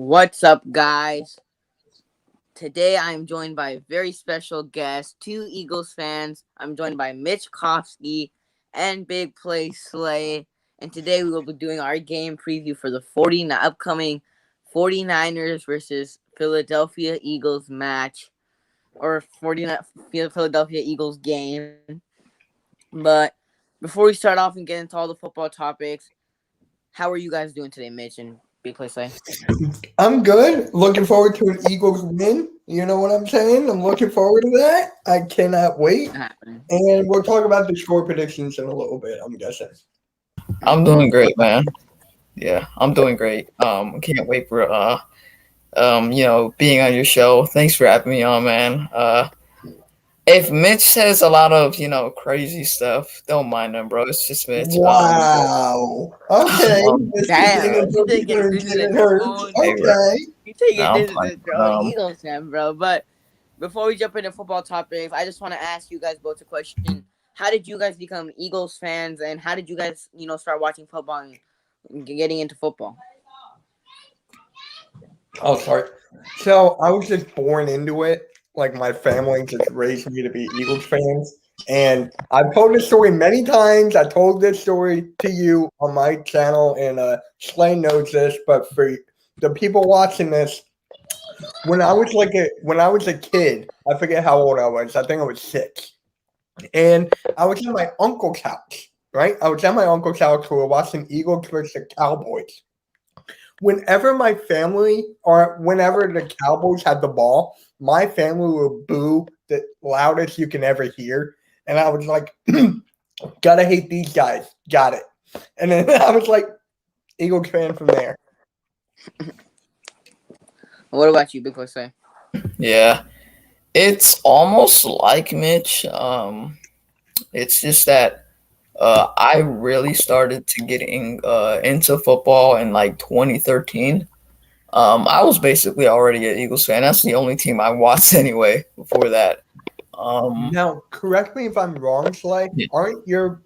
What's up, guys? Today I'm joined by a very special guest, two Eagles fans. I'm joined by Mitch Kofsky and BigPlaySlay. And today we will be doing our game preview for the upcoming 49ers versus Philadelphia Eagles match, or 49 Philadelphia Eagles game. But before we start off and get into all the football topics, how are you guys doing today, Mitch and BigPlaySlay? I'm good. Looking forward to an Eagles win. You know what I'm saying? I'm looking forward to that. I cannot wait. And we'll talk about the score predictions in a little bit, I'm guessing. I'm doing great, man. Yeah, I'm doing great. Can't wait for being on your show. Thanks for having me on, man. If Mitch says a lot of, crazy stuff, don't mind him, bro. It's just Mitch. Wow. Okay. Damn. Okay. You take it bro. Eagles fan, bro. But before we jump into football topics, I just want to ask you guys both a question. How did you guys become Eagles fans, and how did you guys, start watching football and getting into football? Oh, sorry. So I was just born into it. Like, my family just raised me to be Eagles fans. And I've told this story many times. I told this story to you on my channel, and Slay knows this. But for the people watching this, when I was a kid, I forget how old I was. I think I was 6. And I was in my uncle's house, right? I was at my uncle's house. We were watching Eagles versus the Cowboys. Whenever the Cowboys had the ball, my family would boo the loudest you can ever hear. And I was like, gotta hate these guys. Got it. And then I was like, Eagles fan from there. What about you, BigPlaySlay? Yeah. It's almost like Mitch. It's just that I really started to getting into football in like 2013. I was basically already an Eagles fan. That's the only team I watched anyway before that. Now, correct me if I'm wrong, Slay. Aren't your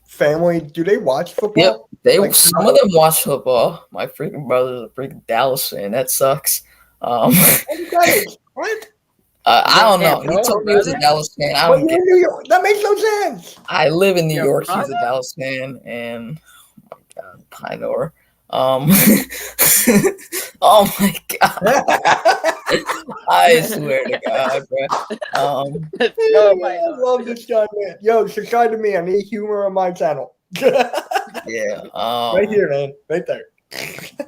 family, do they watch football? Yep, some of them watch football. My freaking brother's a freaking Dallas fan. That sucks. What? I don't know. He told me he was a Dallas fan. That makes no sense. I live in New York. He's a Dallas fan, and oh my God, Pinor. Oh my God! I swear to God, bro. I love this guy, man. Yo, subscribe to me. I need humor on my channel. Yeah. Right here, man. Right there.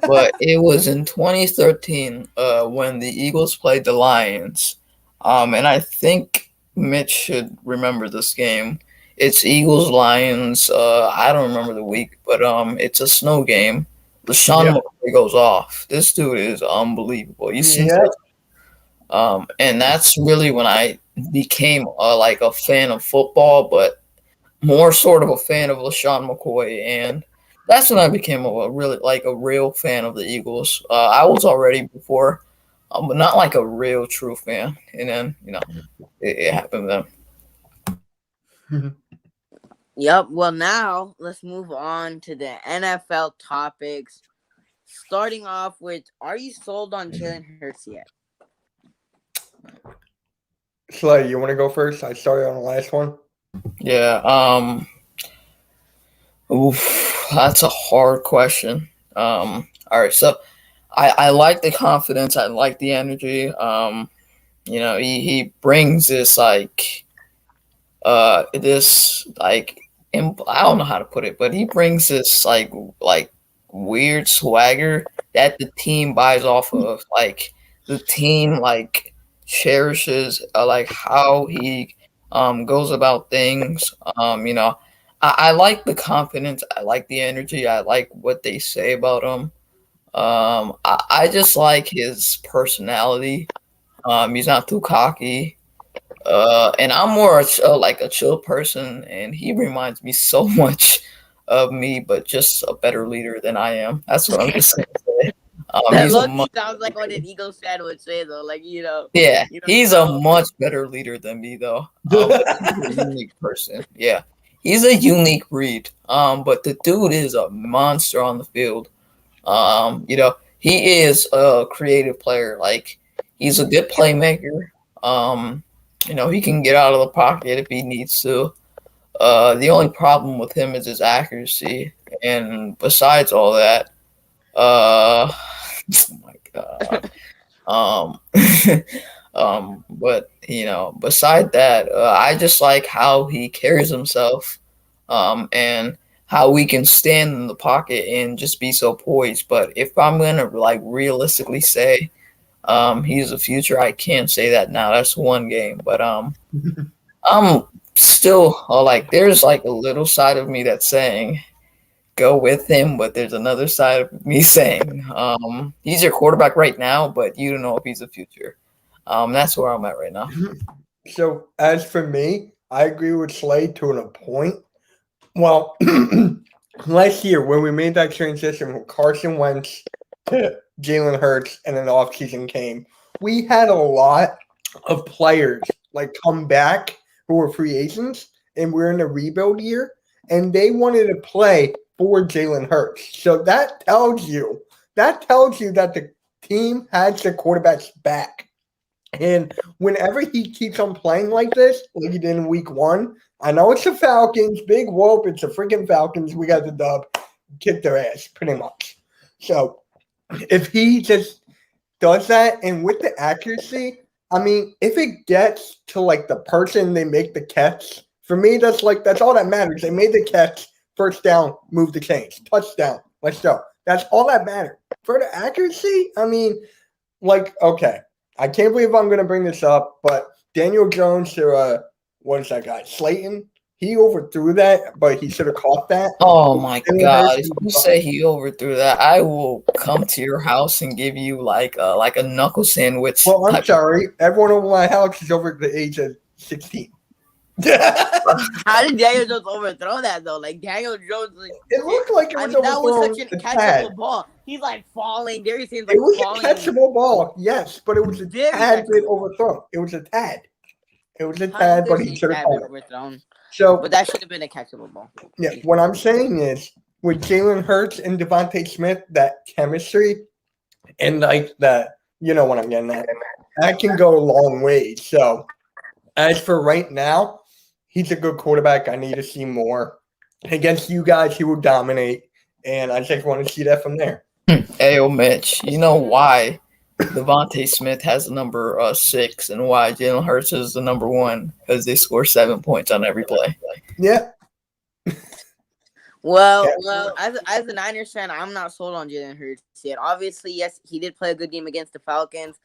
But it was in 2013 when the Eagles played the Lions. And I think Mitch should remember this game. It's Eagles-Lions. I don't remember the week, but it's a snow game. LaShawn McCoy goes off. This dude is unbelievable. And that's really when I became like a fan of football, but more sort of a fan of LaShawn McCoy. And that's when I became a real fan of the Eagles. I was already before, but not like a real true fan. And then, it happened then. Yep. Well, now let's move on to the NFL topics. Starting off with, are you sold on Jalen Hurts yet? Slay, you want to go first? I started on the last one. Yeah. That's a hard question. All right. So I like the confidence. I like the energy. He brings this I don't know how to put it, but he brings this like weird swagger that the team buys off of. Like the team cherishes how he goes about things. I like the confidence. I like the energy. I like what they say about him. I just like his personality. He's not too cocky. And I'm more a chill person, and he reminds me so much of me, but just a better leader than I am. That's what I'm just saying. Sounds like what an Eagles fan would say, though. Yeah, he's a much better leader than me, though. He's a unique person. Yeah, he's a unique breed. But the dude is a monster on the field. he is a creative player. Like, he's a good playmaker. He can get out of the pocket if he needs to. The only problem with him is his accuracy. And besides all that, oh my god. Um, but beside that, I just like how he carries himself, and how we can stand in the pocket and just be so poised. But if I'm gonna like realistically say, he's the future, I can't say that now. That's one game, but I'm still like there's like a little side of me that's saying go with him, but there's another side of me saying he's your quarterback right now, but you don't know if he's the future. That's where I'm at right now. So as for me, I agree with Slay to a point. Well, last year when we made that transition from Carson Wentz to Jalen Hurts and an offseason came, we had a lot of players like come back who were free agents, and we're in a rebuild year, and they wanted to play for Jalen Hurts. So that tells you that the team has the quarterback's back. And whenever he keeps on playing like this, like he did in week 1, I know it's the Falcons, big whoop, it's the freaking Falcons. We got the dub, kick their ass, pretty much. So if he just does that, and with the accuracy, I mean, if it gets to like the person they make the catch, for me, that's all that matters. They made the catch, first down, move the chains, touchdown, let's go. That's all that matters. For the accuracy, I mean, like, okay, I can't believe I'm going to bring this up, but Daniel Jones to, what is that guy, Slayton? He overthrew that, but he should have caught that. Oh my god! If you say he overthrew that, I will come to your house and give you like a knuckle sandwich. Well, I'm sorry. Everyone over my house is over the age of 16. How did Daniel Jones overthrow that though? Like Daniel Jones, like, it looked like it was that was such a catchable ball. He's like falling. Darius seems like it was falling. A catchable ball, yes, but it was a tad bit overthrown. It was a tad. It was a tad, but he should have caught it. Overthrown. So, but that should have been a catchable ball. Yeah, what I'm saying is with Jalen Hurts and Devontae Smith, that chemistry and like that, you know what I'm getting at, that can go a long way. So, as for right now, he's a good quarterback. I need to see more. Against you guys, he will dominate, and I just want to see that from there. Hey, Mitch, you know why Devontae Smith has the number 6 and why Jalen Hurts is the number 1? Because they score 7 points on every play. Yeah. Well, as a Niners fan, I'm not sold on Jalen Hurts yet. Obviously, yes, he did play a good game against the Falcons,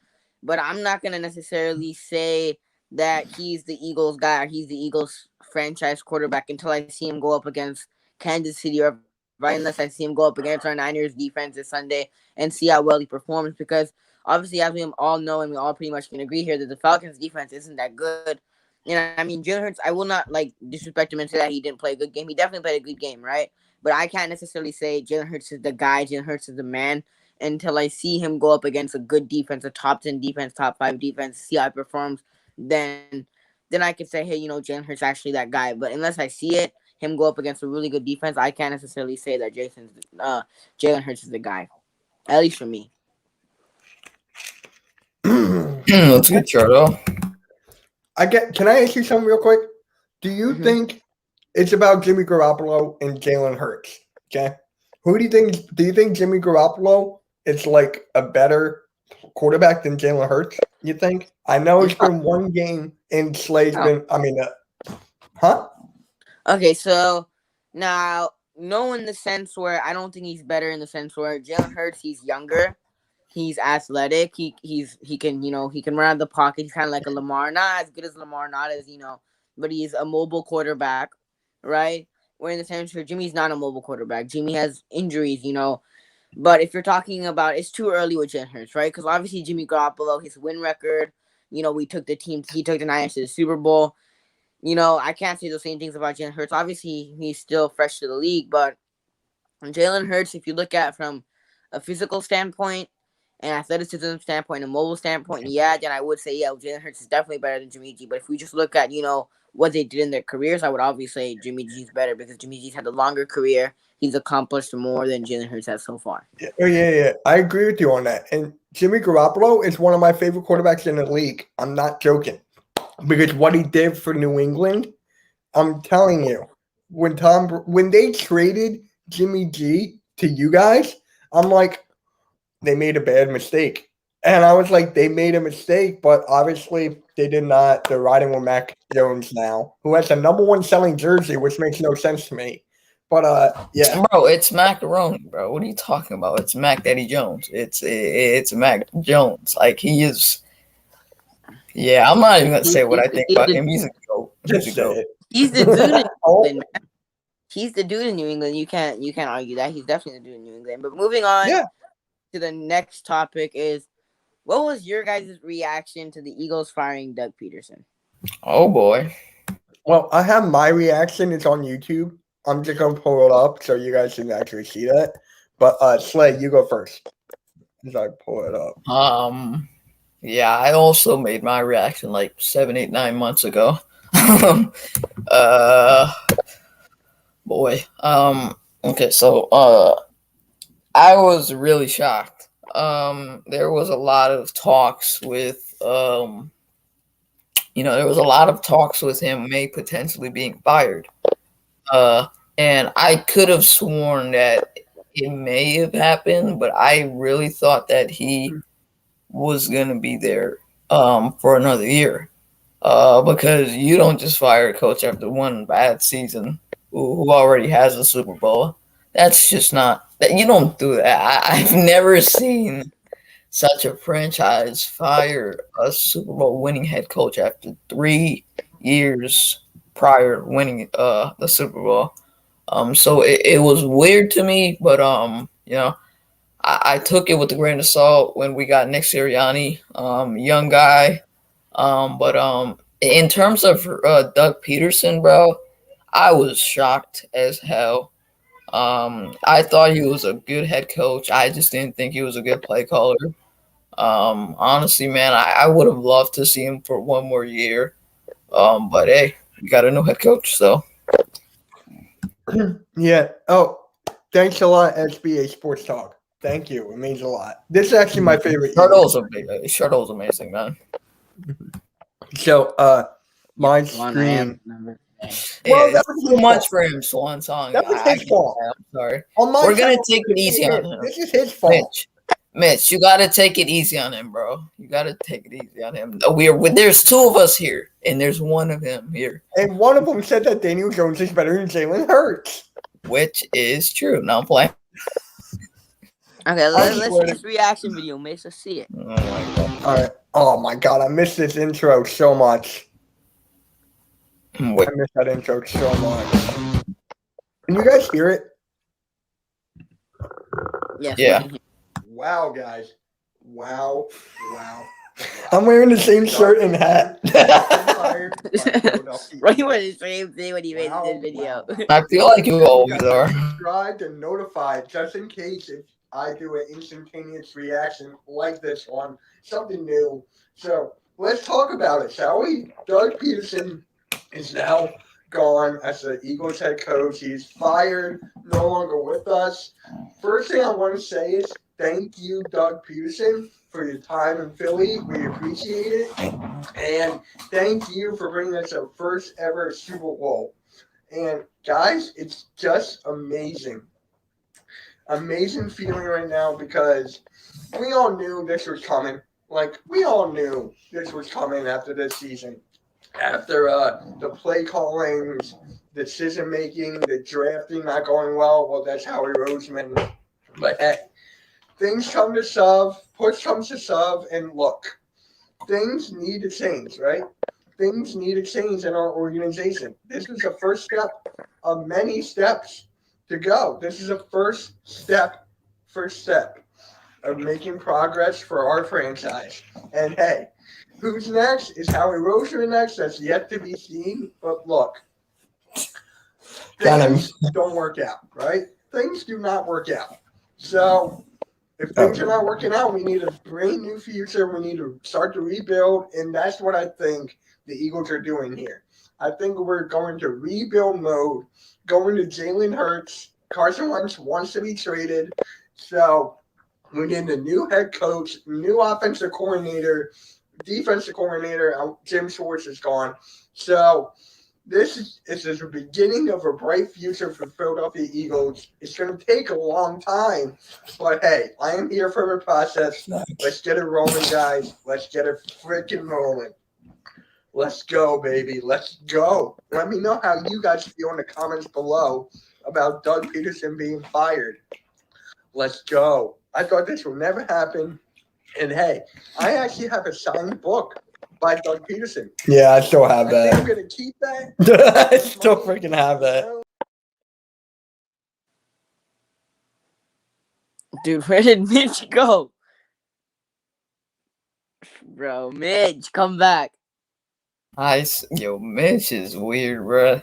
but I'm not going to necessarily say that he's the Eagles guy or he's the Eagles franchise quarterback until I see him go up against Kansas City, or right unless I see him go up against our Niners defense this Sunday and see how well he performs, because obviously, as we all know and we all pretty much can agree here, that the Falcons defense isn't that good. And I mean, Jalen Hurts, I will not like disrespect him and say that he didn't play a good game. He definitely played a good game, right? But I can't necessarily say Jalen Hurts is the guy, Jalen Hurts is the man, until I see him go up against a good defense, a top 10 defense, top 5 defense, see how he performs. Then I could say, hey, Jalen Hurts is actually that guy. But unless I see it, him go up against a really good defense, I can't necessarily say that Jalen Hurts is the guy. At least for me. That's good, Charlo. Can I ask you something real quick? Do you think it's about Jimmy Garoppolo and Jalen Hurts? Okay. Do you think Jimmy Garoppolo is like a better quarterback than Jalen Hurts? You think? I know it's been one game and Slay's been. I mean, huh? Okay, so now no, in the sense where I don't think he's better in the sense where Jalen Hurts, he's younger. He's athletic. He can he can run out of the pocket. He's kind of like a Lamar, not as good as Lamar, not as but he's a mobile quarterback, right? Where in the sense where Jimmy's not a mobile quarterback. Jimmy has injuries, But if you're talking about, it's too early with Jalen Hurts, right? Because obviously Jimmy Garoppolo, his win record, he took the Niners to the Super Bowl. I can't say the same things about Jalen Hurts. Obviously, he's still fresh to the league, but Jalen Hurts, if you look at from a physical standpoint, and athleticism standpoint, and mobile standpoint, then I would say, Jalen Hurts is definitely better than Jimmy G. But if we just look at, what they did in their careers, I would obviously say Jimmy G's better because Jimmy G's had a longer career he's accomplished more than Jalen Hurts has so far. Yeah. I agree with you on that. And Jimmy Garoppolo is one of my favorite quarterbacks in the league. I'm not joking. Because what he did for New England, I'm telling you, when they traded Jimmy G to you guys, I'm like, they made a bad mistake. And I was like, they made a mistake, but obviously they did not. They're riding with Mac Jones now, who has the #1 selling jersey, which makes no sense to me. But yeah, Bro, it's macaroni, bro. What are you talking about? It's Mac Daddy Jones. It's Mac Jones. Like he is. Yeah, I'm not even gonna say what I think about him. He's a goat. He's a goat. He's the dude in New England, man. He's the dude in New England. You can't argue that. He's definitely the dude in New England. But moving on to the next topic is, what was your guys' reaction to the Eagles firing Doug Peterson? Oh boy. Well, I have my reaction. It's on YouTube. I'm just gonna pull it up so you guys can actually see that. But Slay, you go first. As I pull it up. Yeah, I also made my reaction like 7, 8, 9 months ago. Boy. Okay, so I was really shocked. There was a lot of talks with there was a lot of talks with him may potentially being fired. And I could have sworn that it may have happened, but I really thought that he was going to be there for another year. Because you don't just fire a coach after one bad season who already has a Super Bowl. That's just not – you don't do that. I've never seen such a franchise fire a Super Bowl winning head coach after 3 years prior winning the Super Bowl. So it was weird to me, but I took it with a grain of salt when we got Nick Sirianni, young guy. But in terms of Doug Peterson, bro, I was shocked as hell. I thought he was a good head coach. I just didn't think he was a good play caller. Honestly, man, I would have loved to see him for one more year. But hey, we got a new head coach, so. Yeah. Oh, thanks a lot, SBA Sports Talk. Thank you. It means a lot. This is actually my favorite. Shardo's amazing, man. So, my screen. Well, that was too much for him, Swan Song. That was his fault. I'm sorry. We're going to take it easy on him. This is his fault. Mitch, you got to take it easy on him, bro. You got to take it easy on him. There's 2 of us here, and there's one of him here. And one of them said that Daniel Jones is better than Jalen Hurts. Which is true. Now I'm playing. Okay, let's see this reaction video, Mitch. Let's see it. Oh, my God. All right. Oh, my God. I missed this intro so much. Wait. I missed that intro so much. Can you guys hear it? Yes, yeah. Wow, guys. Wow. I'm wearing the same shirt and hat. Right, wear the same thing when he made this video. I feel like you always are. Subscribe and notify just in case if I do an instantaneous reaction like this one, something new. So let's talk about it, shall we? Doug Peterson is now gone as the Eagles head coach. He's fired, no longer with us. First thing I want to say is thank you, Doug Peterson, for your time in Philly. We appreciate it. And thank you for bringing us our first ever Super Bowl. And guys, it's just amazing. Amazing feeling right now because we all knew this was coming. Like, we all knew this was coming after this season. After the play callings, decision making, the drafting not going well, that's Howie Roseman. But hey, things come to shove, push comes to shove, and look, things need to change, right? Things need to change in our organization. This is the first step of many steps to go. This is a first step of making progress for our franchise. And hey, who's next? Is Howie Roseman next? That's yet to be seen. But look, things don't work out, right? Things do not work out. So if things are not working out, we need a brand new future. We need to start to rebuild. And that's what I think the Eagles are doing here. I think we're going to rebuild mode, going to Jalen Hurts Carson Wentz wants to be traded. So we need a new head coach, new offensive coordinator, defensive coordinator. Jim Schwartz is gone. So this is the beginning of a bright future for Philadelphia Eagles. It's going to take a long time, but hey, I am here for the process. Let's get it rolling, guys. Let's get it freaking rolling. Let's go, baby. Let's go. Let me know how you guys feel in the comments below about Doug Peterson being fired. Let's go. I thought this would never happen. And hey, I actually have a signed book by Doug Peterson. Yeah, I still have that. I'm going to keep that. I still freaking have that. Dude, where did Mitch go? Bro, Mitch, come back. Yo, Mitch is weird, bruh.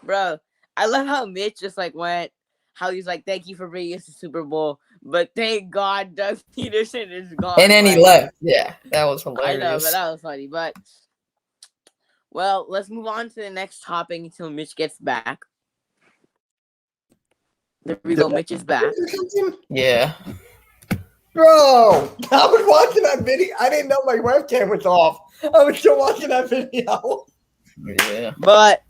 Bro, I love how Mitch just like went, how he's like, thank you for bringing us the Super Bowl, but thank God Doug Peterson is gone. And then he left. Yeah, that was hilarious. I know, but that was funny. But, well, let's move on to the next topic until Mitch gets back. There we go, Mitch is back. Yeah. Bro, I was watching that video. I didn't know my webcam was off. I was still watching that video. Yeah. But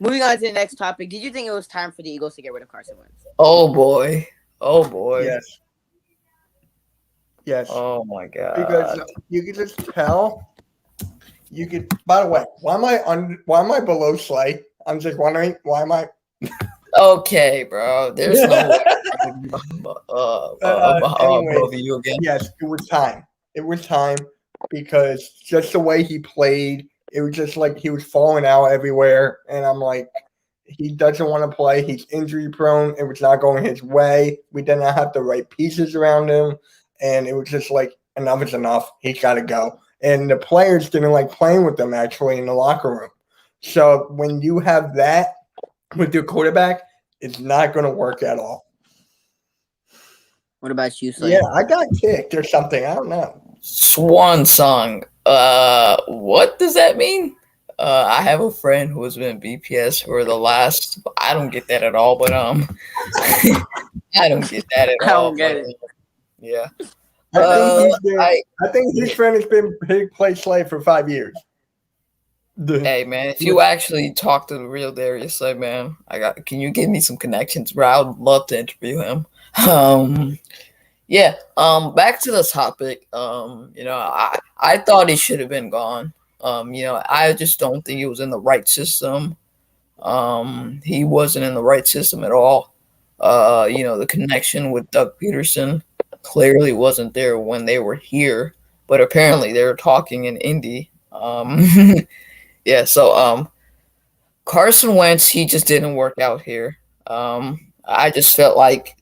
moving on to the next topic, did you think it was time for the Eagles to get rid of Carson Wentz? Oh boy. Oh boy. Yes. Yes. Oh my god. Because you could just tell. You could. By the way, why am I below Slay? I'm just wondering why am I. Okay, bro. There's no way. Above you again. Yes, it was time. It was time because just the way he played, it was just like he was falling out everywhere. And I'm like, he doesn't want to play. He's injury prone. It was not going his way. We did not have the right pieces around him. And it was just like, enough is enough. He's got to go. And the players didn't like playing with them actually in the locker room. So when you have that with your quarterback, it's not going to work at all. What about you, Slay? Yeah, I got kicked or something. I don't know. Swan song. What does that mean? I have a friend who has been BPS for the last. I don't get that at all, but I don't get that at all. I don't get it. Yeah. I think his friend has been BigPlaySlay for 5 years. Hey man, if you actually talk to the real Darius Slay, man, can you give me some connections, bro? I would love to interview him. Back to the topic. I thought he should have been gone. I just don't think he was in the right system. He wasn't in the right system at all. The connection with Doug Peterson clearly wasn't there when they were here, but apparently they were talking in Indy. Carson Wentz, he just didn't work out here. I just felt like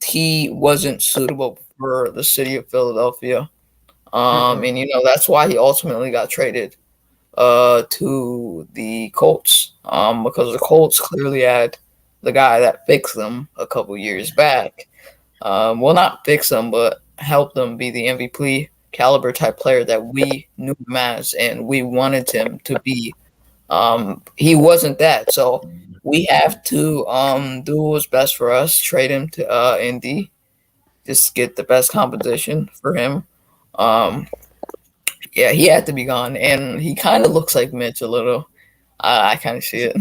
he wasn't suitable for the city of Philadelphia. And that's why he ultimately got traded to the Colts. Because the Colts clearly had the guy that fixed them a couple years back. Well, not fix them, but help them be the MVP caliber type player that we knew him as and we wanted him to be. He wasn't that, so we have to do what's best for us. Trade him to Indy, just get the best competition for him. He had to be gone, and he kind of looks like Mitch a little. I kind of see it.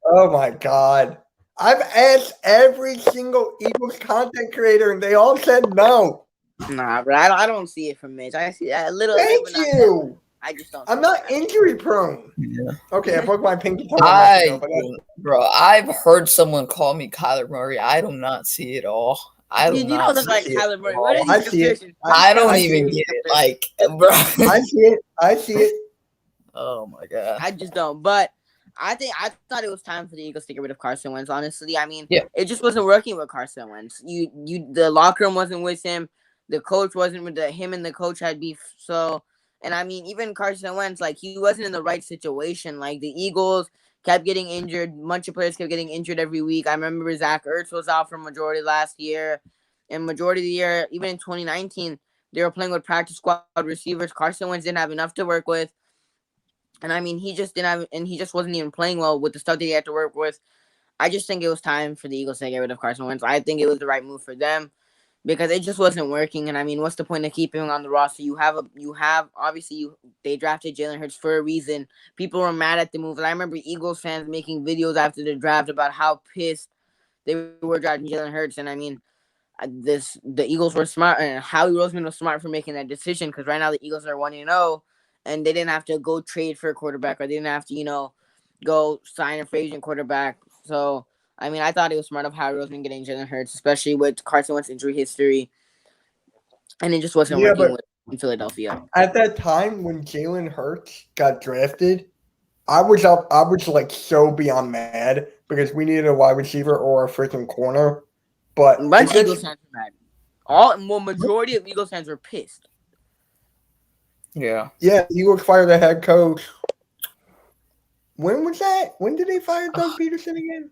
Oh my god! I've asked every single Eagles content creator, and they all said no. Nah, but I don't see it from Mitch. I see that a little. Thank you. I just don't. I'm not injury prone. Yeah. Okay, I broke my pinky toe. I've heard someone call me Kyler Murray. I do not see it all. You don't look like Kyler Murray. What are I these see it. comparisons? I don't even get it. Like, bro. I see it. Oh my god. I just don't. But I thought it was time for the Eagles to get rid of Carson Wentz. Honestly, I mean, It just wasn't working with Carson Wentz. The locker room wasn't with him. The coach wasn't with him, and the coach had beef. So, and I mean, even Carson Wentz, like, he wasn't in the right situation. Like, the Eagles kept getting injured. A bunch of players kept getting injured every week. I remember Zach Ertz was out for majority last year, and majority of the year, even in 2019, they were playing with practice squad receivers. Carson Wentz didn't have enough to work with. And I mean, he just didn't have, and he just wasn't even playing well with the stuff that he had to work with. I just think it was time for the Eagles to get rid of Carson Wentz. I think it was the right move for them because it just wasn't working. And I mean, what's the point of keeping him on the roster? They drafted Jalen Hurts for a reason. People were mad at the move. And I remember Eagles fans making videos after the draft about how pissed they were drafting Jalen Hurts. And I mean, the Eagles were smart, and Howie Roseman was smart for making that decision because right now the Eagles are 1-0, and they didn't have to go trade for a quarterback, or they didn't have to go sign a free agent quarterback. So I mean, I thought it was smart of Howie Roseman getting Jalen Hurts, especially with Carson Wentz injury history, and it just wasn't working in Philadelphia. At that time when Jalen Hurts got drafted, I was like so beyond mad because we needed a wide receiver or a freaking corner. But Eagles fans were mad. Majority of Eagles fans were pissed. Yeah. Yeah, Eagles fired the head coach. When was that? When did they fire Doug Peterson again?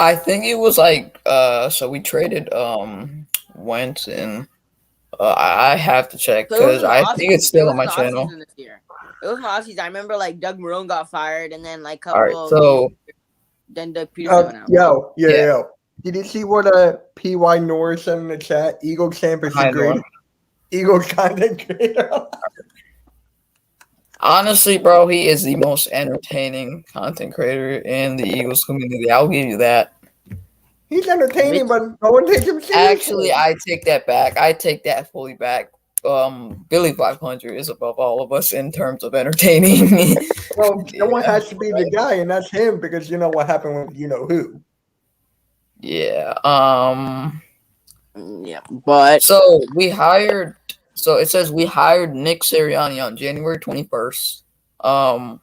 I think it was like so we traded Wentz and I have to check because I think it's still on my channel. It was my offseason. I remember like Doug Marrone got fired and then like then Doug Peterson went out. Yo. Did you see what P.Y. Norris said in the chat? Eagles campus degree. Eagles content creator. Honestly, bro, he is the most entertaining content creator in the Eagles community. I'll give you that. He's entertaining, but no one takes him seriously. Actually, I take that back. I take that fully back. Billy 500 is above all of us in terms of entertaining. Well, someone has to be the guy, and that's him because you know what happened with you know who. Yeah. Yeah, but so we hired. So it says we hired Nick Sirianni on January 21st. I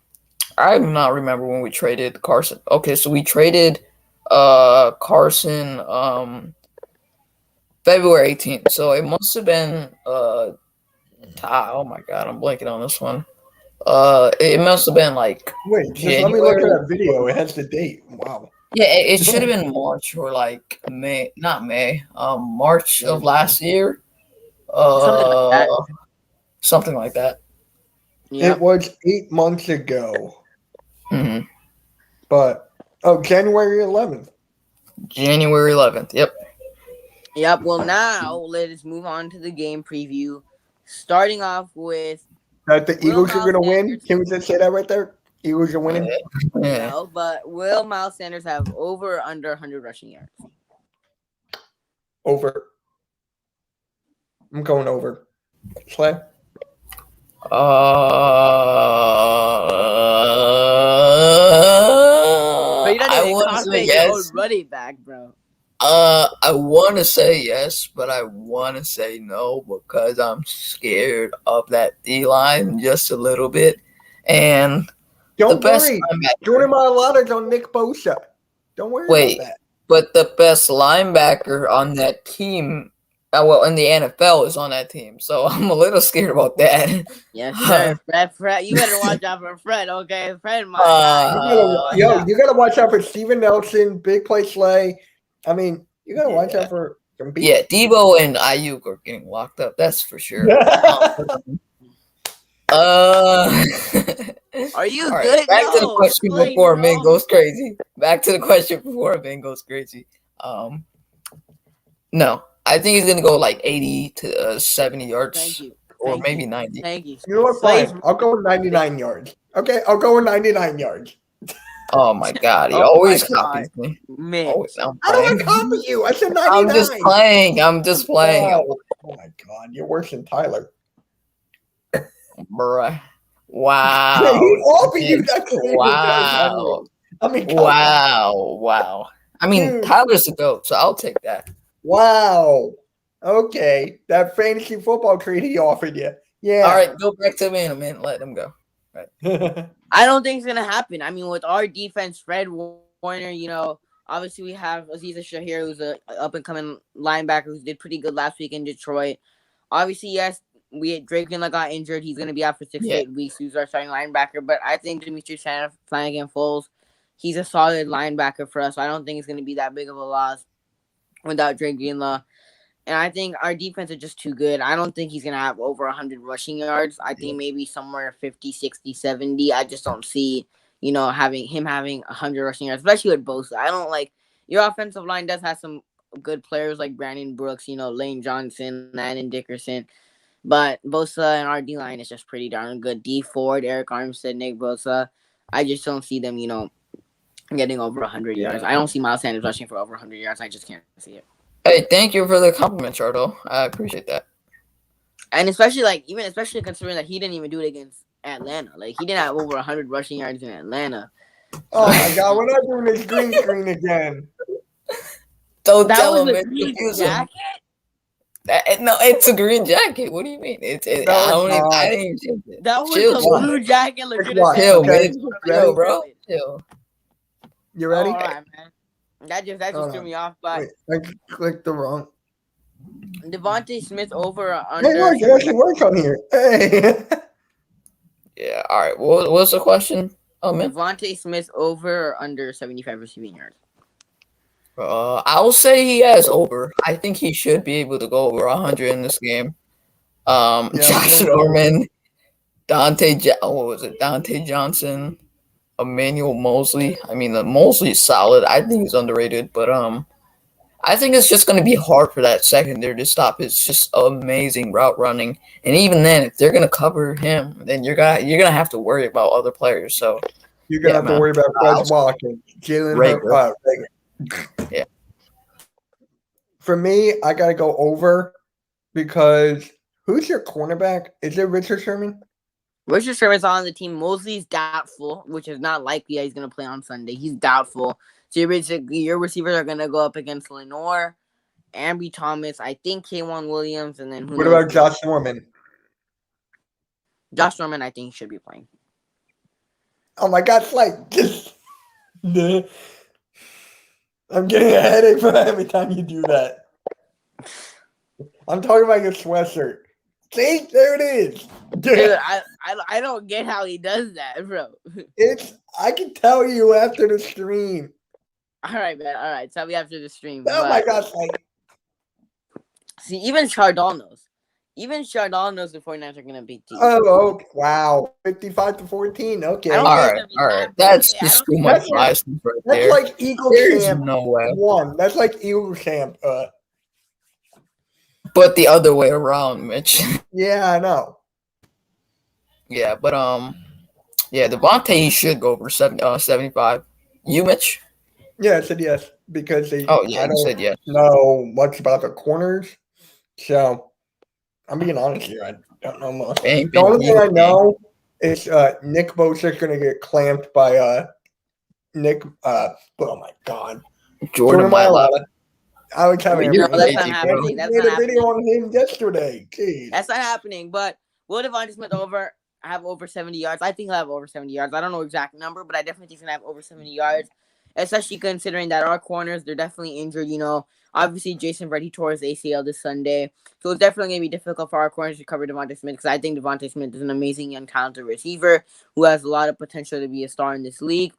do not remember when we traded Carson. Okay, so we traded Carson February 18th. So it must have been oh my god, I'm blanking on this one. It must have been like wait, just let me look at that video. It has the date. Wow. Yeah, it should have been March or like May, not May. March of last year. Something like that. Yep. It was 8 months ago. Mm-hmm. But January 11th. January 11th. Yep. Yep. Well, now let us move on to the game preview. Starting off with that the Eagles are going to win. Can we just say that right there? Eagles are winning. Yeah. No, but will Miles Sanders have over or under 100 rushing yards? Over. I'm going over. Slay. But you're not even confident your own running back, bro. I want to say yes, but I want to say no because I'm scared of that D-line just a little bit. And don't worry. Jordan Mailata's on Nick Bosa. Don't worry about that. But the best linebacker on that team, in the NFL, is on that team. So I'm a little scared about that. Yes, sir. Fred, you better watch out for Fred, okay? Fred, my guy. You got to watch out for Steven Nelson, BigPlaySlay. I mean, you got to watch out for some beats. Yeah, Debo and Ayuk are getting locked up. That's for sure. Are you right, good? Back to the question before Min goes crazy. No, I think he's gonna go like 80 to 70 yards. Thank you. Or maybe 90. Thank you. You know what? Fine. I'll go 99 yards. Okay, I'll go 99 yards. Oh my god, he always copies me. Mitch. How do I copy you? I said 99. I'm just playing. Oh my god, you're worse than Tyler. Bruh. Wow. He offered you that. Wow. I mean, wow. I mean, dude. Tyler's the GOAT, so I'll take that. Wow. Okay. That fantasy football trade he offered you. Yeah. All right, go back to me in a minute. Let him go. Right. I don't think it's going to happen. I mean, with our defense, Fred Warner, obviously we have Aziz Shahir, who's an up-and-coming linebacker who did pretty good last week in Detroit. Obviously, yes, Drake Greenlaw got injured. He's going to be out for 6 to 8 weeks. He's our starting linebacker. But I think Demetrius Flanagan-Foles, he's a solid linebacker for us. So I don't think it's going to be that big of a loss without Drake Greenlaw. And I think our defense is just too good. I don't think he's going to have over 100 rushing yards. I think maybe somewhere 50, 60, 70. I just don't see, having 100 rushing yards, especially with Bosa. I don't like your offensive line does have some good players like Brandon Brooks, Lane Johnson, Landon Dickerson. But Bosa and our D line is just pretty darn good. D Ford, Eric Armstead, Nick Bosa. I just don't see them, getting over 100 yards. I don't see Miles Sanders rushing for over 100 yards. I just can't see it. Hey, thank you for the compliment, Chardo. I appreciate that. And especially considering that he didn't even do it against Atlanta. Like, he didn't have over 100 rushing yards in Atlanta. Oh my God, we're not doing this green screen again. Don't That tell was him a it's green confusing. jacket? No, it's a green jacket. What do you mean? I didn't even change it. That was Chill, a chill. blue jacket. Legit Watch. Chill, Okay. man. Ready? Chill, bro. Chill. You ready? All right, man. That just threw me off. But Wait, I clicked the wrong. Devontae Smith over or Hey, under. look, it actually works on here. Hey. Yeah. All right. What's the question? Oh man. Devontae Smith over or under 75 receiving yards. I'll say he has over. I think he should be able to go over 100 in this game. Josh Norman, Dante Johnson, Emmanuel Mosley. I mean, Mosley is solid. I think he's underrated, but I think it's just going to be hard for that secondary to stop. It's just amazing route running, and even then, if they're going to cover him, then you're gonna have to worry about other players. So You're gonna have to worry about Quez Walker, Jalen Hurts. Yeah. For me, I gotta go over because who's your cornerback? Is it Richard Sherman? Richard Sherman's on the team. Mosley's doubtful, which is not likely that he's going to play on Sunday. He's doubtful. So your receivers are going to go up against Lenore, Ambry Thomas, I think K'Wan Williams, and then what about Josh Norman? Josh Norman, I think, should be playing. Oh my God, it's like just. I'm getting a headache for every time you do that. I'm talking about your sweatshirt. See, there it is. Dude, I don't get how he does that, bro. I can tell you after the stream. All right, man. All right, tell me after the stream. Oh my gosh! See, even Chardon knows. Even Chardon knows the 49ers are gonna beat teams. Oh, wow! 55-14. Okay. All right. That's just too much license right there. That's like Eagle Camp. No way. One. That's like Eagle Camp. But the other way around, Mitch. Yeah, I know. Yeah, but Devontae should go over 75. You, Mitch? Yeah, I said yes because they. Oh yeah, you said yes. Know much about the corners, so I'm being honest here. I don't know much. The only thing I know is Nick Bosa's going to get clamped by Nick. Oh my God, Jordan Mailata. I was having that's not happening. That's not happening. Video on him yesterday. Jeez. That's not happening. But will Devontae Smith have over 70 yards? I think he'll have over 70 yards. I don't know the exact number, but I definitely think he's gonna have over 70 yards. Especially considering that our corners, they're definitely injured. Obviously Jason Verrett, he tore his ACL this Sunday, so it's definitely gonna be difficult for our corners to cover Devontae Smith because I think Devontae Smith is an amazing young talented receiver who has a lot of potential to be a star in this league.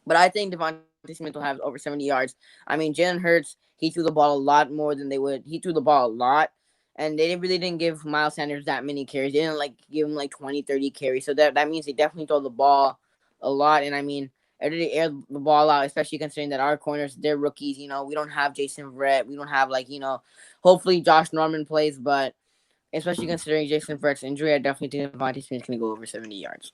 But I think Devontae Smith will have over 70 yards. I mean, Jalen Hurts, he threw the ball a lot more than they would. He threw the ball a lot, and they really didn't give Miles Sanders that many carries. They didn't give him 20, 30 carries. So that means they definitely throw the ball a lot. And I mean, they air the ball out, especially considering that our corners, they're rookies. We don't have Jason Verrett. We don't have hopefully Josh Norman plays, but especially considering Jason Verrett's injury, I definitely think Devontae Smith's going to go over 70 yards.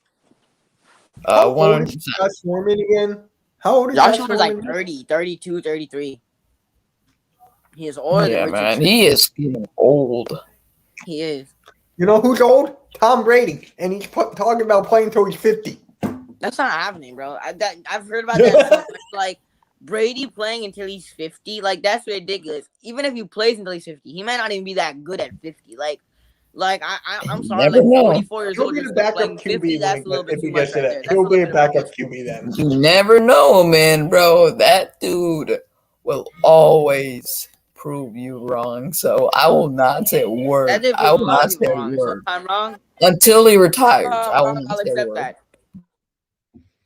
How old is Josh Norman again? How old is Josh Norman's 30, 32, 33. He is older than Richard. Man, he is getting old. He is. You know who's old? Tom Brady, and he's talking about playing till he's 50. That's not happening, bro. I've heard about that. Like Brady playing until he's 50, that's ridiculous. Even if he plays until he's 50, he might not even be that good at 50. I'm sorry, 44 years old. He'll be a backup 50, that's a little bit too much right there. He'll be a backup QB then. You never know, man, bro. That dude will always prove you wrong. So I will not say a word. I will not say a word. So if I'm wrong, until he retires, I will not I'll say a accept word. that.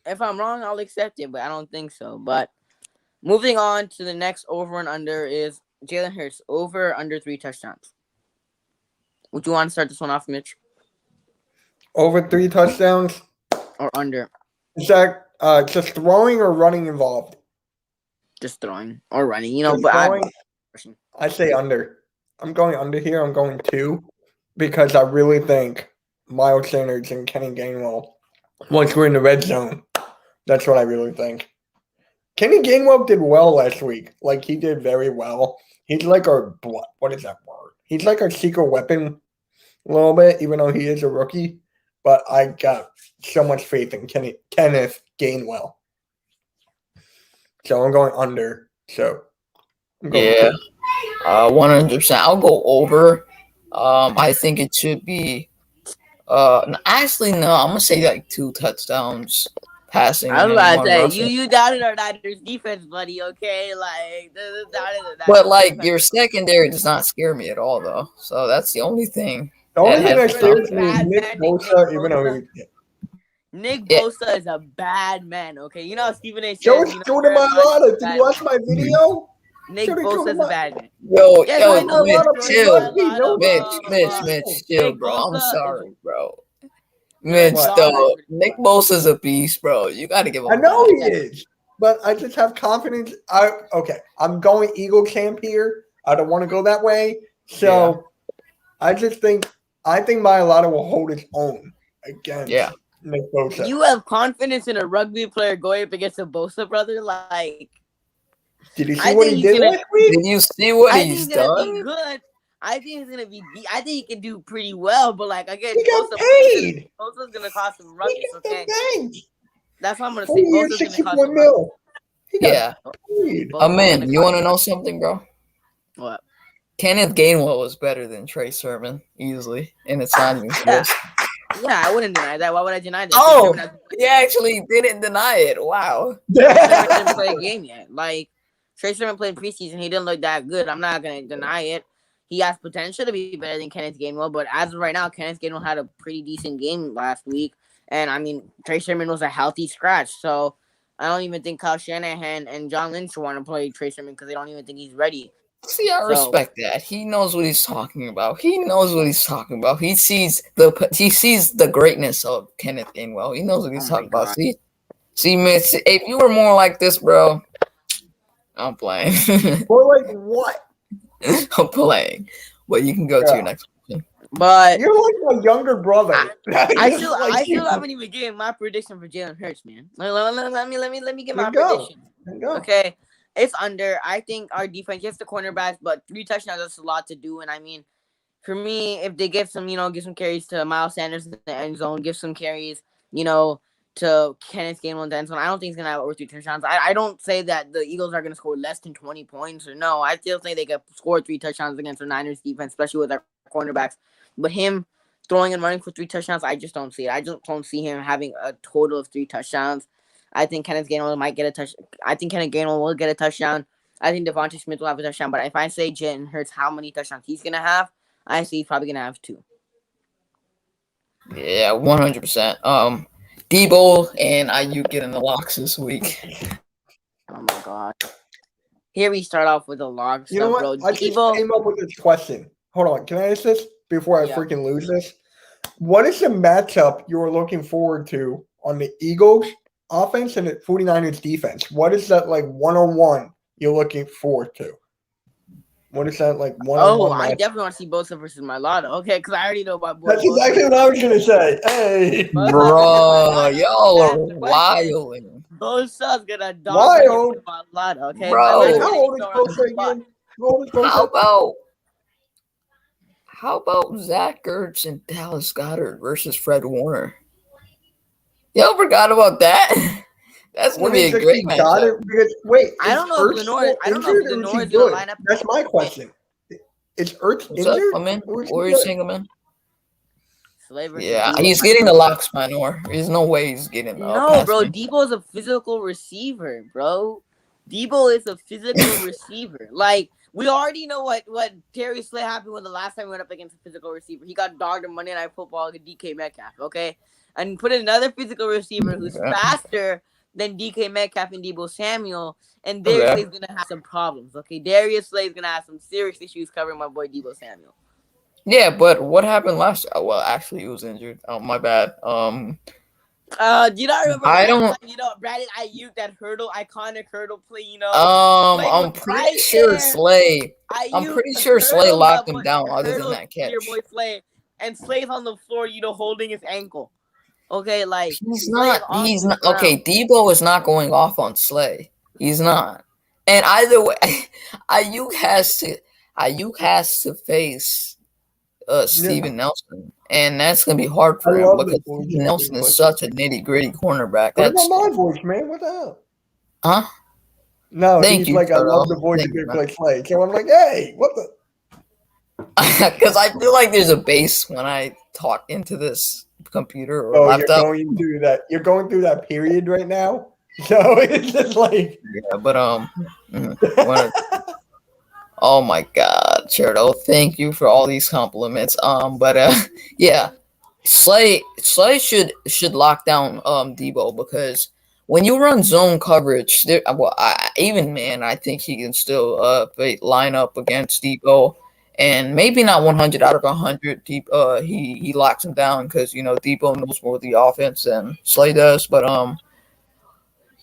If I'm wrong, I'll accept it, but I don't think so. But moving on to the next over and under is Jalen Hurts over or under 3 touchdowns. Would you want to start this one off, Mitch? Over 3 touchdowns Or under? Zach, Just throwing or running involved? Just throwing or running, Just but throwing, I say under. I'm going under here. I'm going 2 because I really think Miles Sanders and Kenny Gainwell, once we're in the red zone, that's what I really think. Kenny Gainwell did well last week. Like, he did very well. He's like our, what is that word? He's like our secret weapon a little bit, even though he is a rookie. But I got so much faith in Kenneth Gainwell. So I'm going under. So I'm going 2. 100%. I'll go over. I think it should be. Actually, no. I'm gonna say like 2 touchdowns passing. I was and about to one say rushing. you doubted our Niners defense, buddy. Okay, like But like your secondary does not scare me at all, though. So that's the only thing. The only thing that has scares been me is bad, Nick man. Bosa, Nick even though Bosa. he. Nick Yeah. Bosa is a bad man. Okay, you know how Stephen A. says. Joe You know, Jordan Mailata, did you watch my video? Nick Jordan Bosa is a Mailata. bad man. Yo, Yes, yo, I know. Mitch, Jordan chill. Mailata, Mitch, chill, Nick bro. I'm Bosa sorry, is- bro. Mitch, What? though, Nick Bosa's a beast, bro. You got to give him. I know he Yeah. is, but I just have confidence. I'm going Eagle camp here. I don't want to go that way. So I think Mailata will hold his own against Nick Bosa. You have confidence in a rugby player going up against a Bosa brother, like. Did you I see what think he he's did gonna- last week? Did you see what I he's think he's gonna done? be good. I think he's gonna be. I think he can do pretty well, but like again, He got Bosa, paid. Bosa's gonna cost some He ruckus. got Okay, paid. that's what I'm gonna 4 say. years, Bosa's gonna cost 64 some ruckus. mil. He got Yeah. paid. Bosa's Man, gonna you cost want to some- know something, bro? What? Kenneth Gainwell was better than Trey Sermon easily, and it's not even close. Yeah, I wouldn't deny that. Why would I deny that? Oh, Trey Sermon he actually didn't deny it. Wow. didn't play a game yet. Like Trey Sermon played preseason, he didn't look that good. I'm not gonna deny it. He has potential to be better than Kenneth Gainwell, but as of right now, Kenneth Gainwell had a pretty decent game last week, and I mean Trey Sermon was a healthy scratch, so I don't even think Kyle Shanahan and John Lynch want to play Trey Sermon because they don't even think he's ready. See, I respect that. He knows what he's talking about. He sees the greatness of Kenneth Gainwell. He knows what he's talking about. See, Mitch, if you were more like this, bro, I'm playing. Or like what? I'm playing. But you can go to your next question. But You're like my younger brother. I still haven't even given my prediction for Jalen Hurts, man. Let me get my prediction. Okay. It's under. I think our defense gets the cornerbacks, but 3 touchdowns is a lot to do. And I mean, for me, if they give some carries to Miles Sanders in the end zone, give some carries, to Kenneth Gainwell in the end zone, I don't think he's gonna have over 3 touchdowns. I don't say that the Eagles are gonna score less than 20 points or no. I still think they could score 3 touchdowns against the Niners defense, especially with their cornerbacks. But him throwing and running for 3 touchdowns, I just don't see it. I just don't see him having a total of 3 touchdowns. I think Kenneth Gainwell might get a touch. I think Kenneth Gainwell will get a touchdown. I think Devontae Smith will have a touchdown. But if I say Jalen Hurts how many touchdowns he's gonna have, I see he's probably gonna have 2. Yeah, 100%. Debo and IU getting the locks this week. Oh my god. Here we start off with the log You know stuff, what? bro. I just came up with this question. Hold on. Can I ask this before I freaking lose this? What is the matchup you're looking forward to on the Eagles offense and the 49ers defense? What is that like one-on-one you're looking forward to? What is that like one-on-one I matchup? definitely want to see Bosa versus Mailata. Okay, because I already know about Bosa. That's exactly what I was going to say. Hey. Bro, y'all are wilding. Bosa's gonna dominate Mailata, okay? Bro. How old is Bosa again? How about Zach Ertz and Dallas Goedert versus Fred Warner? Y'all forgot about that? That's gonna be a great matchup. Wait, I don't know if Lenore. I don't know if Lenore is gonna line up. That's my question. Is Ertz What's injured? up, man? What are you saying, man? Yeah, Debo. he's getting the locks, Manor. There's no way he's getting the No, bro. Debo is a physical receiver, bro. Debo is a physical receiver. Like, we already know what Terry Slay happened when the last time we went up against a physical receiver. He got dogged in Monday Night Football with DK Metcalf, okay? And put another physical receiver who's faster than DK Metcalf and Debo Samuel, and Darius Slay's going to have some problems, okay? Darius Slay's going to have some serious issues covering my boy Debo Samuel. Yeah, but what happened last year? Well, actually, he was injured. Oh, my bad. Do you not remember I one don't. time, Brandon Ayuk, that iconic hurdle play, Slay I'm was pretty right sure there. Slay. I'm Ayuk pretty sure Slay hurdles locked that him boy, down. Other than hurdles that your boy catch, Slay, and Slay's on the floor, holding his ankle. Okay, like he's Slay is not. on He's the not. Okay, ground. Debo is not going off on Slay. He's not. And either way, Ayuk has to. Ayuk has to face Yeah, Steven Nelson, and that's gonna be hard I for him love the because voice Steven of Big Nelson is Play. such a nitty gritty cornerback. What about That's my voice, man? What the hell? huh? No, Thank he's you, like, I love the Turtle. voice of Thank you, Big man. Play Slay. So I'm like, hey, what the? Because I feel like there's a bass when I talk into this computer or Oh, you're laptop. going through that. You're going through that period right now. So it's just like, Yeah, but when oh my God, Turtle, thank you for all these compliments. But yeah, Slay should lock down Debo because when you run zone coverage, well, even man, I think he can still line up against Debo, and maybe not 100 out of 100. He locks him down because Debo knows more of the offense than Slay does, but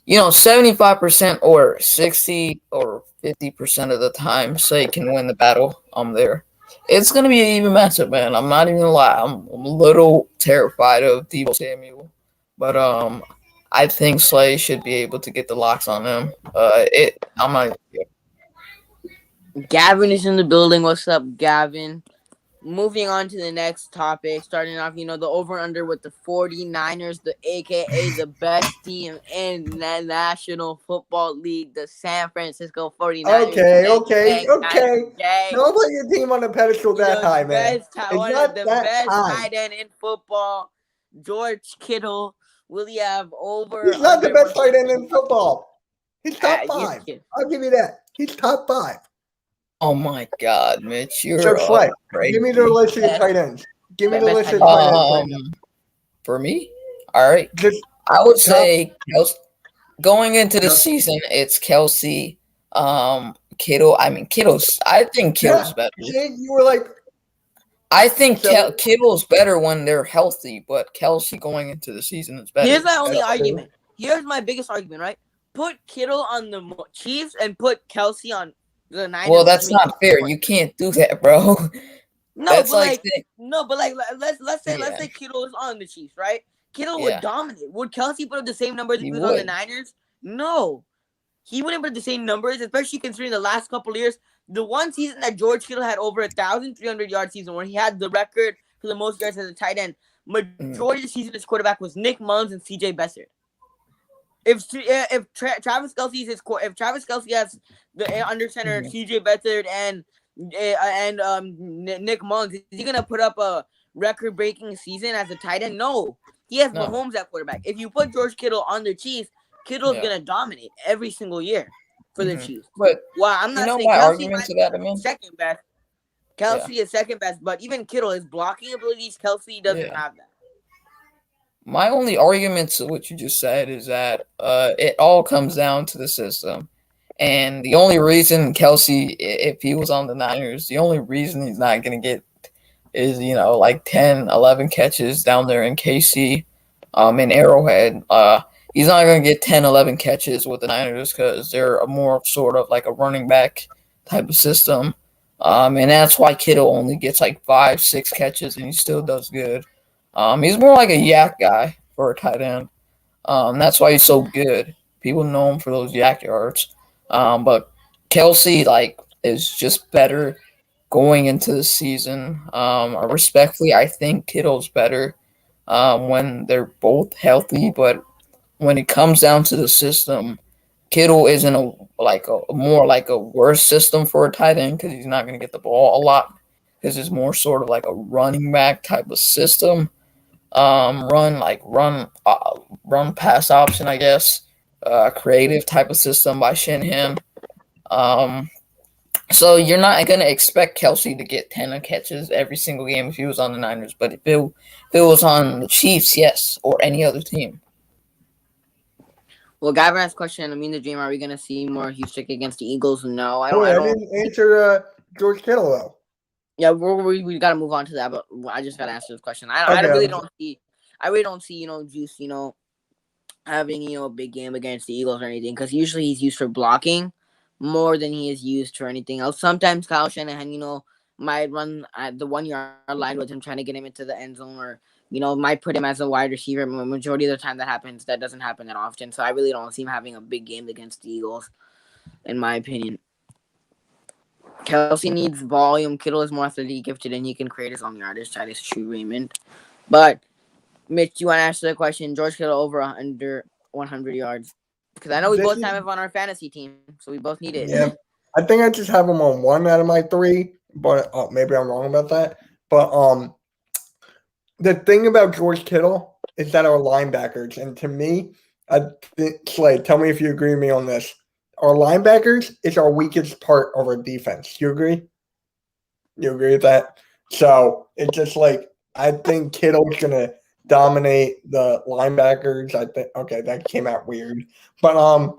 75% or 60 or 50% of the time, Slay can win the battle. I'm there. It's gonna be an even matchup, man. I'm not even gonna lie. I'm a little terrified of Debo Samuel, but I think Slay should be able to get the locks on him. I'm not. Gavin is in the building. What's up, Gavin? Moving on to the next topic, starting off, the over-under with the 49ers, the AKA the best team in the National Football League, the San Francisco 49ers. okay. Don't put your team on the pedestal that high, man. It's One of not the that best high. tight end in football, George Kittle. Will he have over? He's not the best tight end in football. He's top 5. I'll give you that. He's top 5. Oh my God, Mitch, you're So Slay, crazy. give me the list of your tight ends. Give me the list of tight ends right now. For me, all right. I would say going into the season, it's Kelsey, Kittle. I mean, I think Kittle's better. You were like, I think Kittle's better when they're healthy, but Kelsey going into the season is better. Here's my only argument. Here's my biggest argument, right? Put Kittle on the Chiefs and put Kelsey on the Niners. Well, that's not fair. You can't do that, bro. No, that's but let's say Kittle is on the Chiefs, right? Kittle would dominate. Would Kelsey put up the same numbers if he was on the Niners? No. He wouldn't put the same numbers, especially considering the last couple of years. The one season that George Kittle had over 1,300 yard season, where he had the record for the most yards as a tight end. Majority of the season, his quarterback was Nick Mullins and C.J. Beathard. If Travis Kelce has the under center C.J. Beathard and Nick Mullins, is he gonna put up a record-breaking season as a tight end? No, he has Mahomes at quarterback. If you put George Kittle on the Chiefs, Kittle's gonna dominate every single year for the Chiefs. But I'm not saying my Kelce argument to that, I mean, second best. Kelce is second best, but even Kittle, his blocking abilities, Kelce doesn't have that. My only argument to what you just said is that it all comes down to the system. And the only reason Kelce, if he was on the Niners, the only reason he's not going to get is, like 10, 11 catches down there in KC, in Arrowhead. He's not going to get 10, 11 catches with the Niners because they're more sort of like a running back type of system. And that's why Kittle only gets like 5, 6 catches and he still does good. He's more like a yak guy for a tight end. That's why he's so good. People know him for those yak yards. But Kelce is just better going into the season. Respectfully, I think Kittle's better when they're both healthy. But when it comes down to the system, Kittle isn't more like a worse system for a tight end because he's not going to get the ball a lot because it's more sort of like a running back type of system. Run pass option, I guess. Creative type of system by Shanahan. So you're not gonna expect Kelce to get 10 catches every single game if he was on the Niners, but if it was on the Chiefs, yes, or any other team. Well, Gavin asked question. Amin the Dream, are we gonna see more Houston against the Eagles? No, I didn't answer George Kittle though. Yeah, we got to move on to that, but I just got to answer this question. I really don't see. I really don't see Juice having a big game against the Eagles or anything, because usually he's used for blocking more than he is used for anything else. Sometimes Kyle Shanahan might run at the 1 yard line with him, trying to get him into the end zone, or might put him as a wide receiver. Majority of the time that happens. That doesn't happen that often. So I really don't see him having a big game against the Eagles, in my opinion. Kelsey needs volume. Kittle is more athletically gifted, and he can create his own yardage. That is true, Raymond. But Mitch, do you want to answer the question? George Kittle over under 100 yards? Because I know we both have him on our fantasy team, so we both need it. Yeah, I think I just have him on 1 out of my 3, but maybe I'm wrong about that. But the thing about George Kittle is that our linebackers, and to me, I think, Slade, tell me if you agree with me on this. Our linebackers is our weakest part of our defense. You agree? You agree with that? So it's just like, I think Kittle's gonna dominate the linebackers. I think, okay, that came out weird, but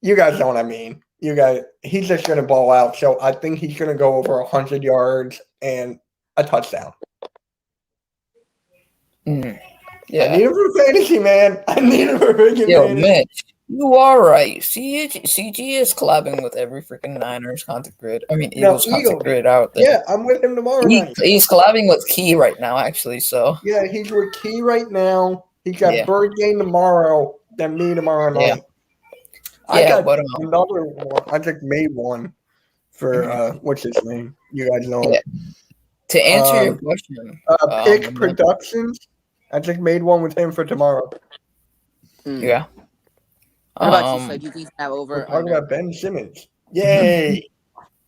you guys know what I mean. He's just gonna ball out. So I think he's gonna go over 100 yards and a touchdown. Yeah, I need him for fantasy, man. I need him for freaking yo, fantasy. Mitch, you are right. CG is collabing with every freaking Niners content grid. I mean, Eagles content grid out there. Yeah, I'm with him tomorrow night. He's collabing with Key right now, actually. So yeah, he's with Key right now. He's got Yeah. Bird game tomorrow. Then me tomorrow Yeah. night. I Yeah, got but, another one. I just made one for what's his name? You guys know him. Yeah. To answer your question, Pick Productions. I just made one with him for tomorrow. Yeah. What about you? So do you think have over? We're talking about Ben Simmons. Yay!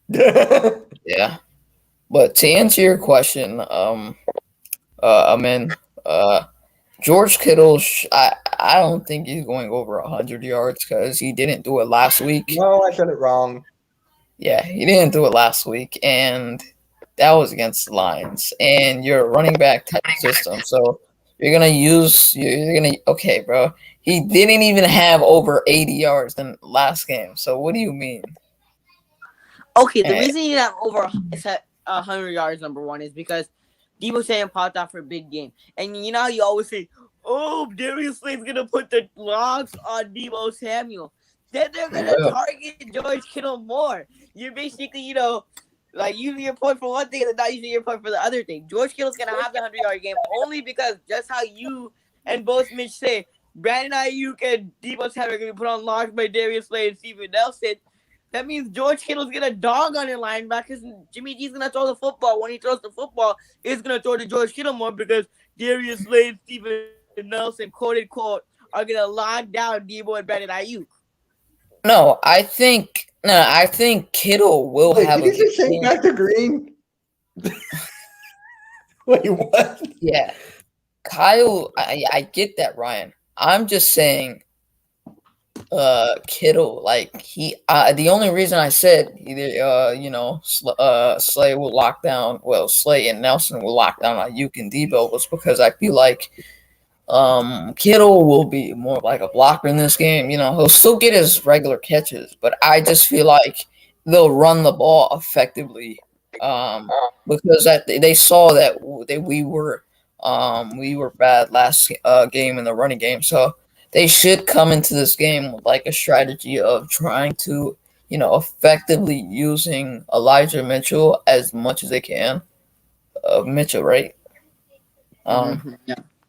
Yeah. But to answer your question, Amin, George Kittle, I don't think he's going over 100 yards because he didn't do it last week. No, I said it wrong. Yeah, he didn't do it last week, and that was against the Lions. And you're a running back type system, so okay, bro. He didn't even have over 80 yards in the last game. So what do you mean? Okay, the reason he didn't have over 100 yards, number one, is because Deebo Samuel popped out for a big game. And you know how you always say, oh, Darius Slay's going to put the locks on Deebo Samuel. Then they're going to target George Kittle more. You're basically, like using your point for one thing and not using your point for the other thing. George Kittle's going to have the 100-yard game only because just how you and both Mitch say, Brandon Ayuk and Deebo Samuel are going to be put on locks by Darius Slay and Steven Nelson. That means George Kittle's going to dog on your linebackers, and Jimmy G's going to throw the football. When he throws the football, he's going to throw to George Kittle more because Darius Slay and Steven Nelson, quote-unquote, are going to lock down Deebo and Brandon Ayuk. No, I think Kittle will have a good game. Back to Green? Wait, what? Yeah. Kyle, I get that, Ryan. I'm just saying Kittle, like the only reason I said either Slay will lock down, Slay and Nelson will lock down Ayuk and Debo was because I feel like Kittle will be more like a blocker in this game. He'll still get his regular catches, but I just feel like they'll run the ball effectively because they saw that we were bad last game in the running game, so they should come into this game with like a strategy of trying to, effectively using Elijah Mitchell as much as they can. Mitchell, right?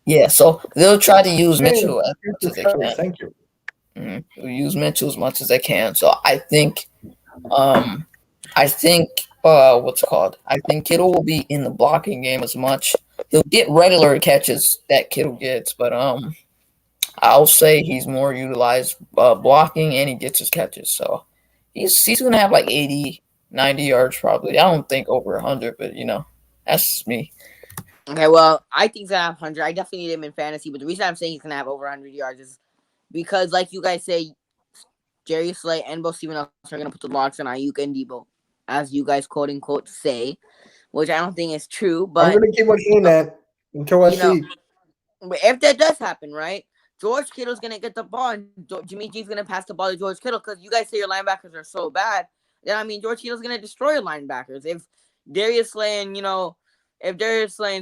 Yeah, so they'll try to use Mitchell as much as they can. Thank you. They'll use Mitchell as much as they can. So I think I think Kittle will be in the blocking game as much. He'll get regular catches that Kittle gets, but I'll say he's more utilized blocking and he gets his catches. So he's going to have like 80, 90 yards probably. I don't think over 100, but that's me. Okay, well, I think he's going to have 100. I definitely need him in fantasy, but the reason I'm saying he's going to have over 100 yards is because, like you guys say, Jerry Slay and both Steven Nelson are going to put the locks on Ayuk and Debo, as you guys quote-unquote say, which I don't think is true. But I'm going to keep on saying that until I see. If that does happen, right, George Kittle's going to get the ball, and Jimmy G's going to pass the ball to George Kittle because you guys say your linebackers are so bad. Then, George Kittle's going to destroy your linebackers. If Darius Slay and,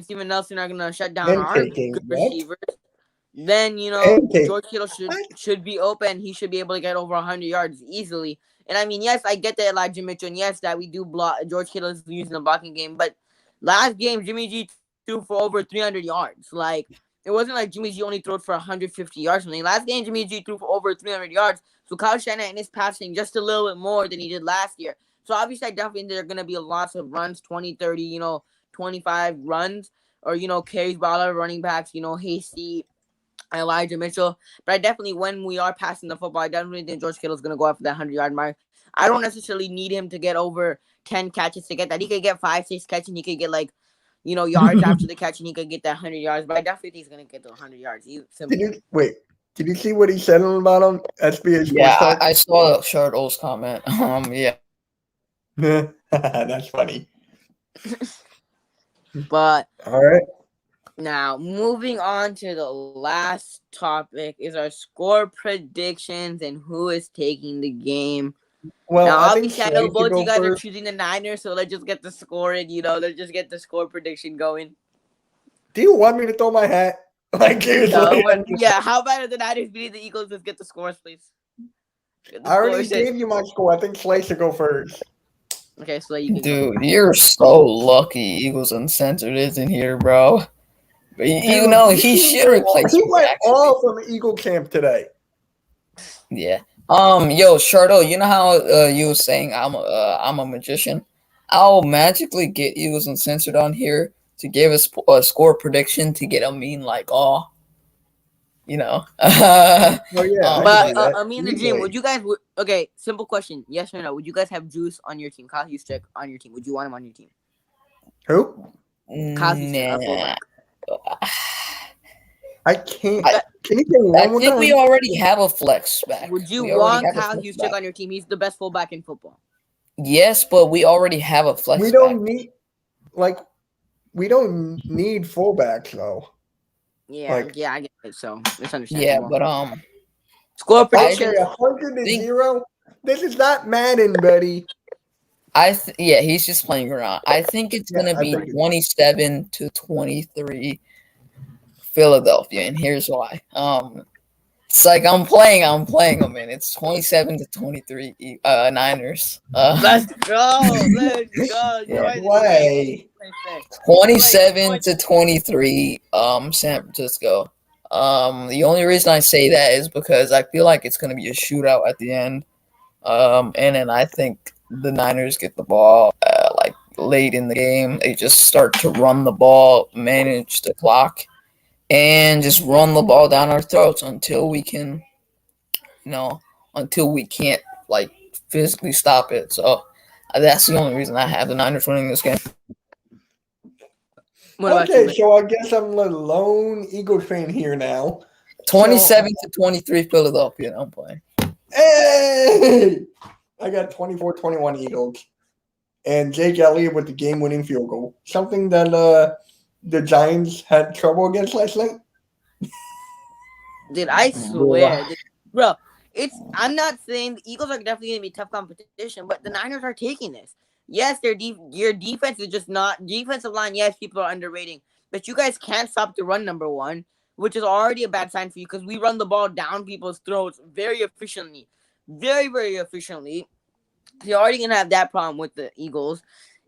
Steven Nelson are going to shut down our good receivers, then Pancake. George Kittle should be open. He should be able to get over 100 yards easily. And I mean, yes, I get that Elijah Mitchell, and yes, that we do block. George Kittle is using the blocking game, but last game Jimmy G threw for over 300 yards. Like, it wasn't like Jimmy G only threw for 150 yards. Something. Last game Jimmy G threw for over 300 yards. So Kyle Shanahan is passing just a little bit more than he did last year. So obviously, I definitely think there are going to be lots of runs, 20, 30, 25 runs, or carries by other running backs. Hasty. Elijah Mitchell. But I definitely, when we are passing the football, I definitely think George Kittle's going to go after that 100-yard mark. I don't necessarily need him to get over 10 catches to get that. He could get 5, 6 catches, and he could get, yards after the catch, and he could get that 100 yards. But I definitely think he's going to get the 100 yards. Did you see what he said about him? SBS Yeah, I saw Shardle's comment. Yeah. That's funny. But all right. Now, moving on to the last topic is our score predictions and who is taking the game. Well, now, I obviously, I know both you guys first. are choosing the Niners, so let's just get the score in. Let's just get the score prediction going. Do you want me to throw my hat? Yeah, how about if the Niners beating the Eagles? Let's get the scores, please. I already gave you my score. I think Slay should go first. Okay, Slay, you can go. Dude, you're so lucky Eagles Uncensored isn't here, bro. But he should replace. He went all from the Eagle camp today. Yeah. Yo, Shardo, you know how you were saying I'm a magician? I'll magically get Eagles Uncensored on here to give us a score prediction to get Amin Oh yeah. But Amin the Dream, would you guys? Okay, simple question: yes or no? Would you guys have Juice on your team? Kyle Juszczyk on your team? Would you want him on your team? Who? Kyle Juszczyk. I can't. Can you say one more time? I think we already have a flex back. Would you want Kyle Juszczyk on your team? He's the best fullback in football. Yes, but we already have a flex. We don't need fullbacks though. Yeah, I get it. So it's understandable. Yeah, but score prediction 100-0. This is not Madden, buddy. He's just playing around. I think it's gonna be 27-23 Philadelphia, and here's why. It's like I'm playing them, and it's 27-23 Niners. Let's go. Yeah, play. 27-23 San Francisco. The only reason I say that is because I feel like it's gonna be a shootout at the end. And then I think the Niners get the ball late in the game. They just start to run the ball, manage the clock, and just run the ball down our throats until we can, until we can't physically stop it. So that's the only reason I have the Niners winning this game. Okay, so I guess I'm the lone Eagles fan here now. 27-23 Philadelphia. I'm playing. Hey! I got 24-21 Eagles. And Jake Elliott with the game-winning field goal. Something that the Giants had trouble against last night. Dude, I swear. Bro, I'm not saying the Eagles are definitely going to be tough competition, but the Niners are taking this. Yes, your defense is just not – defensive line, yes, people are underrating. But you guys can't stop the run, number one, which is already a bad sign for you because we run the ball down people's throats very efficiently. Very, very efficiently. You're already going to have that problem with the Eagles.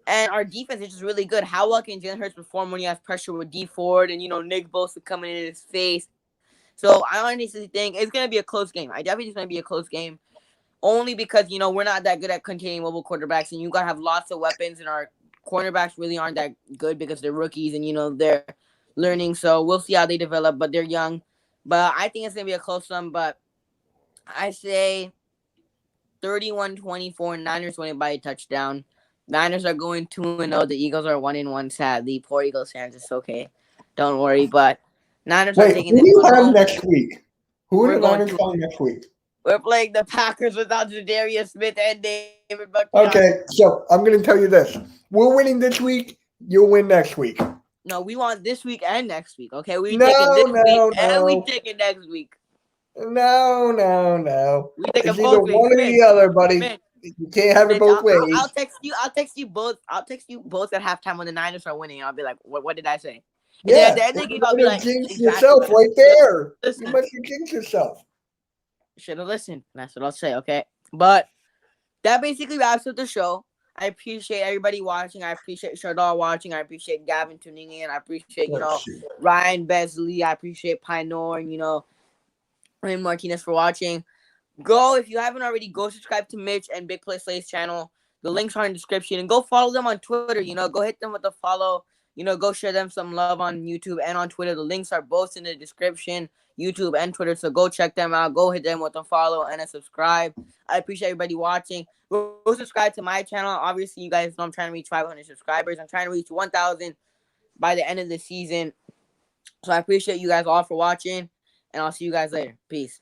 And our defense is just really good. How well can Jalen Hurts perform when he has pressure with D Ford and, Nick Bosa coming in his face? So I honestly think it's going to be a close game. I definitely think it's going to be a close game. Only because, we're not that good at containing mobile quarterbacks. And you got to have lots of weapons. And our cornerbacks really aren't that good because they're rookies and, they're learning. So we'll see how they develop. But they're young. But I think it's going to be a close one. But I say 31-24. Niners winning by a touchdown. Niners are going 2-0. The Eagles are 1-1. Sadly, poor Eagles fans. It's okay. Don't worry. But Niners are taking this. Who do you have next week? Who are the Niners playing next week? We're playing the Packers without Jadarius Smith and David Bucky. Okay, so I'm going to tell you this. We're winning this week. You'll win next week. No, we want this week and next week. Okay, we take it this week and we take it next week. No. We take it's it both either one or the other, buddy. You can't have it both ways. I'll text you both. I'll text you both at halftime when the Niners are winning. I'll be like, what did I say? And then Yeah, at the end of the game, I'll be like, jinx exactly. yourself right there. Listen. You must have jinxed yourself. Should have listened. That's what I'll say, okay? But that basically wraps up the show. I appreciate everybody watching. I appreciate Shardar watching. I appreciate Gavin tuning in. I appreciate, Ryan Besley. I appreciate Pinor and, Ryan Martinez for watching. Go, if you haven't already, go subscribe to Mitch and BigPlaySlay's channel. The links are in the description. And go follow them on Twitter. Go hit them with a follow. Go share them some love on YouTube and on Twitter. The links are both in the description, YouTube and Twitter. So go check them out. Go hit them with a follow and a subscribe. I appreciate everybody watching. Go subscribe to my channel. Obviously, you guys know I'm trying to reach 500 subscribers. I'm trying to reach 1,000 by the end of the season. So I appreciate you guys all for watching. And I'll see you guys later. Peace.